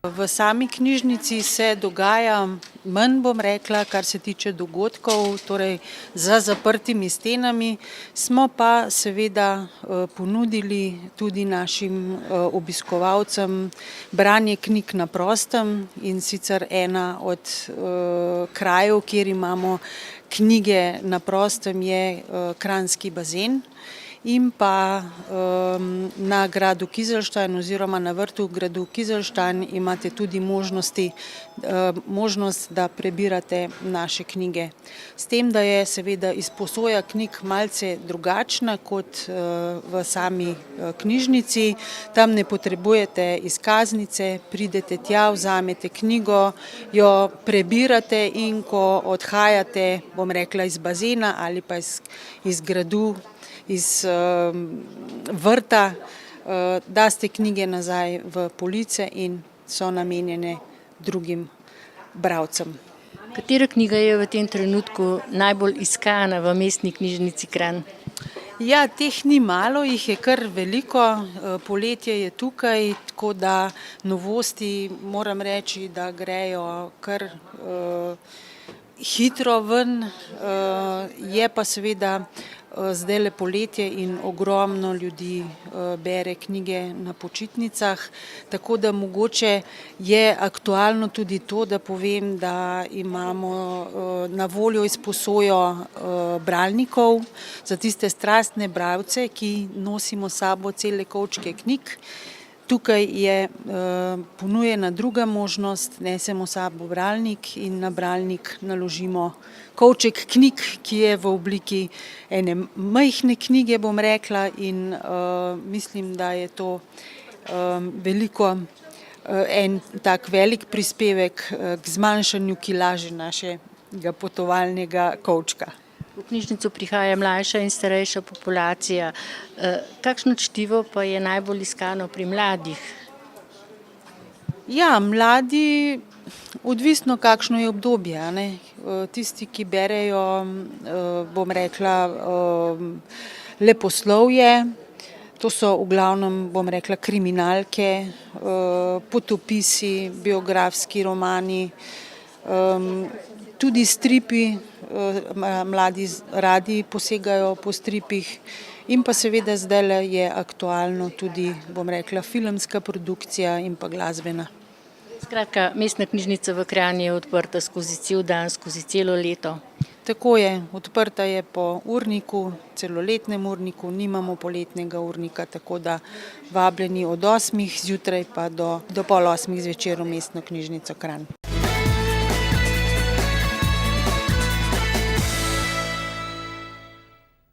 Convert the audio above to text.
V sami knjižnici se dogaja manj, bom rekla, kar se tiče dogodkov, torej za zaprtimi stenami. Smo pa seveda ponudili tudi našim obiskovalcem branje knjig na prostem, in sicer ena od krajev, kjer imamo knjige na prostem, je Kranjski bazen. In pa na gradu Kizlštajn oziroma na vrtu v gradu Kizlštajn imate tudi možnost, da prebirate naše knjige. S tem, da je seveda izposoja knjig malce drugačna kot v sami knjižnici. Tam ne potrebujete izkaznice, pridete tja, vzamete knjigo, jo prebirate in ko odhajate, bom rekla, iz bazena ali pa iz gradu, iz vrta, daste knjige nazaj v police in so namenjene drugim bralcem. Katera knjiga je v tem trenutku najbolj iskana v Mestni knjižnici Kranj? Ja, teh ni malo, jih je kar veliko, poletje je tukaj, tako da novosti, moram reči, da grejo kar hitro ven, je pa seveda zdajle poletje in ogromno ljudi bere knjige na počitnicah, tako da mogoče je aktualno tudi to, da povem, da imamo na voljo izposojo bralnikov za tiste strastne bralce, ki nosimo s sabo cele kovčke knjig. Tukaj je ponujena druga možnost, nesemo s sabo bralnik in na bralnik naložimo kovček knjig, ki je v obliki ene majhne knjige, bom rekla, in mislim, da je to en tak velik prispevek k zmanjšanju kilaže našega potovalnega kovčka. V knjižnico prihaja mlajša in starejša populacija. Kakšno čtivo pa je najbolj iskano pri mladih? Ja, mladi, odvisno kakšno je obdobje, a ne. Tisti, ki berejo, bom rekla, leposlovje, to so v glavnem, bom rekla, kriminalke, potopisi, biografski romani, tudi stripi, mladi radi posegajo po stripih, in pa seveda zdajle je aktualno tudi, bom rekla, filmska produkcija in pa glasbena. Skratka, Mestna knjižnica v Kranju je odprta skozi cel dan, skozi celo leto. Tako je, odprta je po urniku, celoletnem urniku, nimamo poletnega urnika, tako da vabljeni od 8 zjutraj pa do pol 8 zvečer v Mestno knjižnico Kranj.